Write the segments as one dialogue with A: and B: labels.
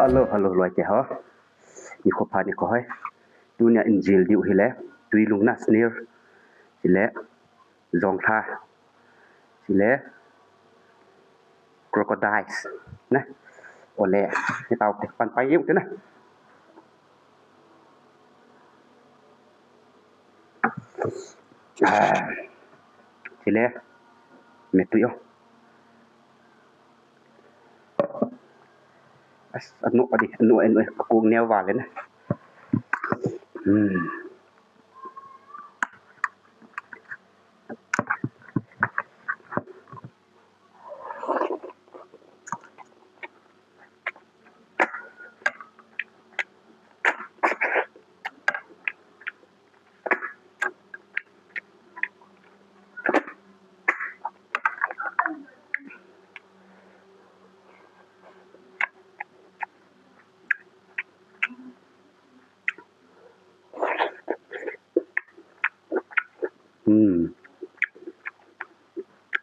A: Halo loi te ha. Ni ko pa ni ko hai. Dunia Injil diu hile. Tui lung na snir. Sile. Zong tha. Sile. Crocodiles. Nè. Ole. Ni tao te pan pai yu te na. Sile. Metu yo. Anu adi anu aku neo wale na.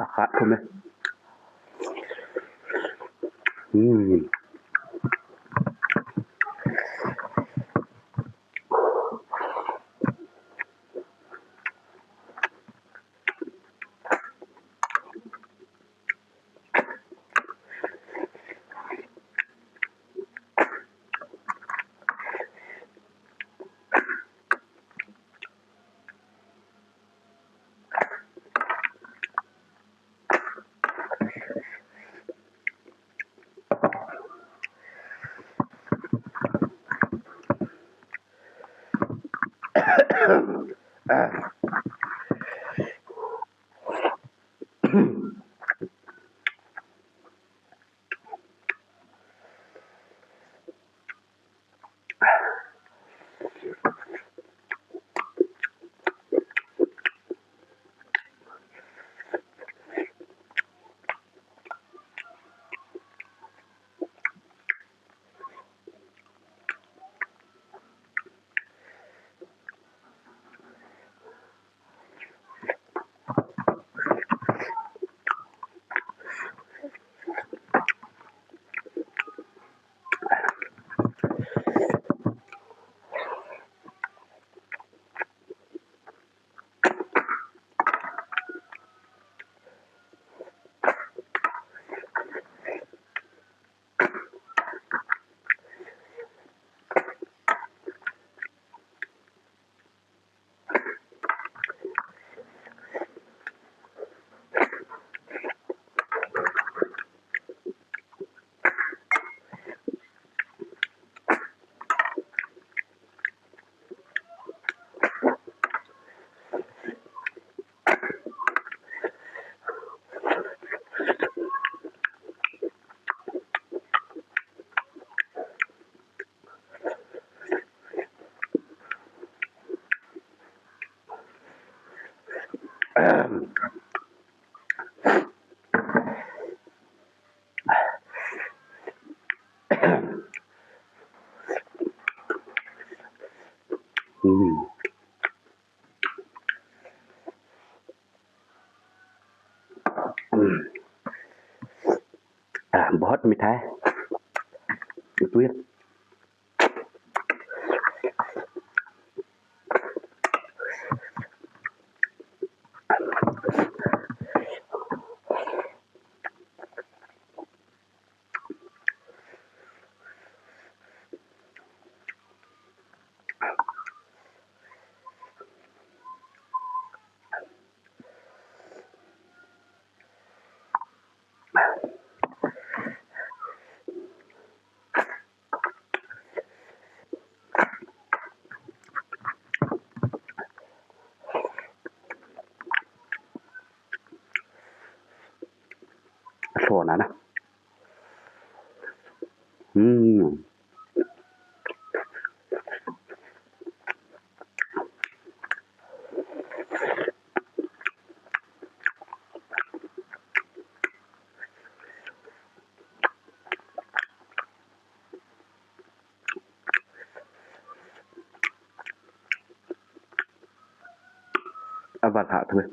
A: Akak tu meh. बहुत मीठा है itu ya suona na avatar thôi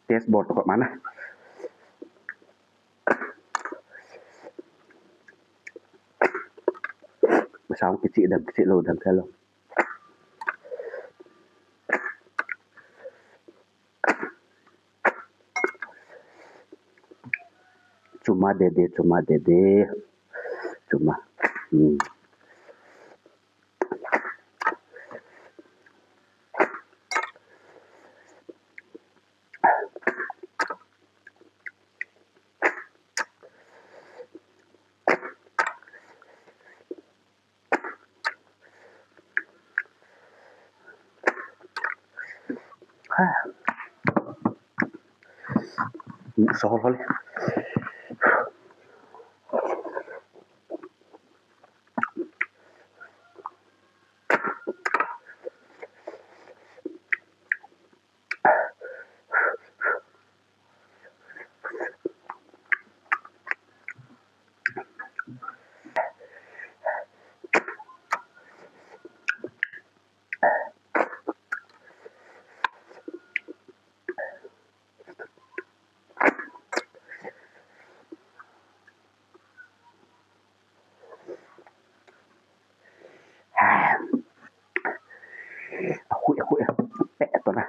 A: test board ประมาณนะMasang kecil dan kecil lo dan kalau cuma dede cuma soal aku pek tu lah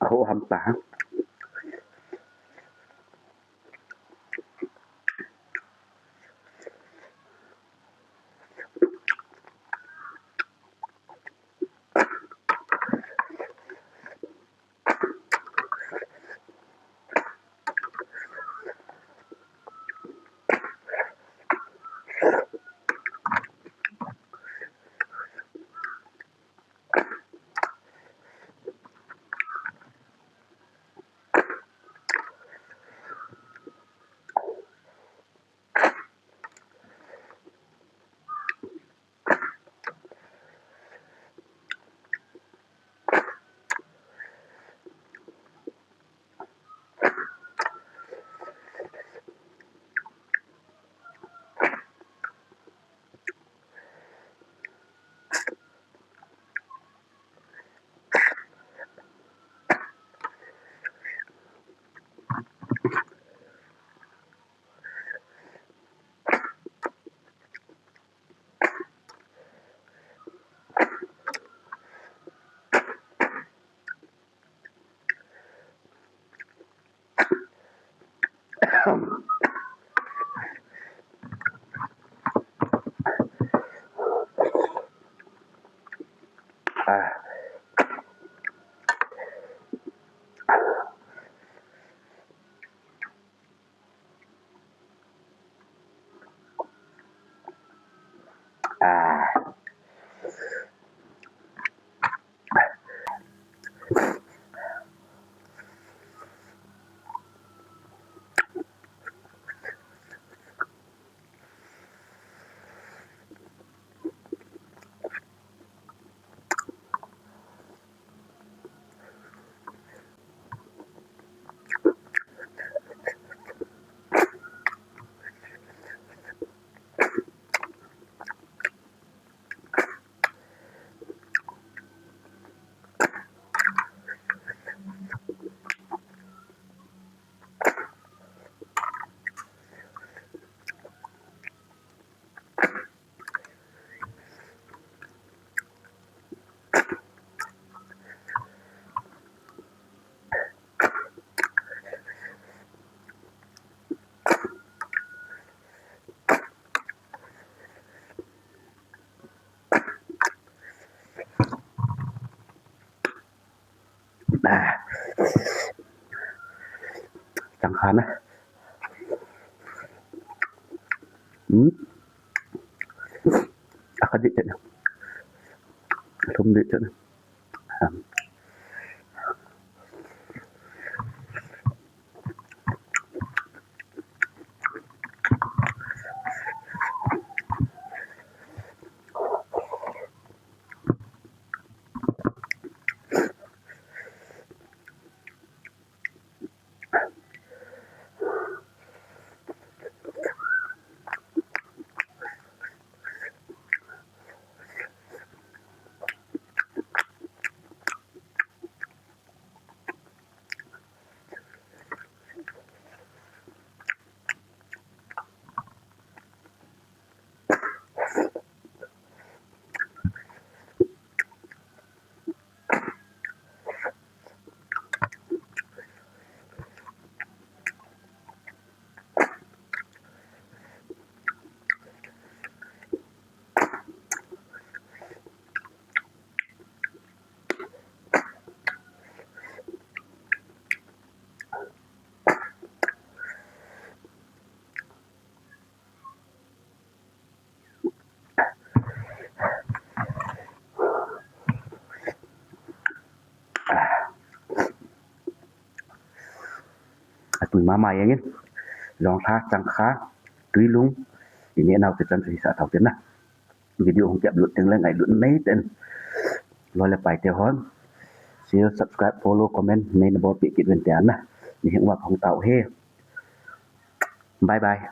A: aku hampa sangkana akadik tak tumdik tak Tui mama yang Long tha chang kha tui lung ini nào từ chân thì thảo tiến na video không chậm luận tiếng lên ngày luận mấy tên lo là bài theo hơn share subscribe follow comment nên là bỏ bị kiện vấn đề na những hoạt không tạo he bye bye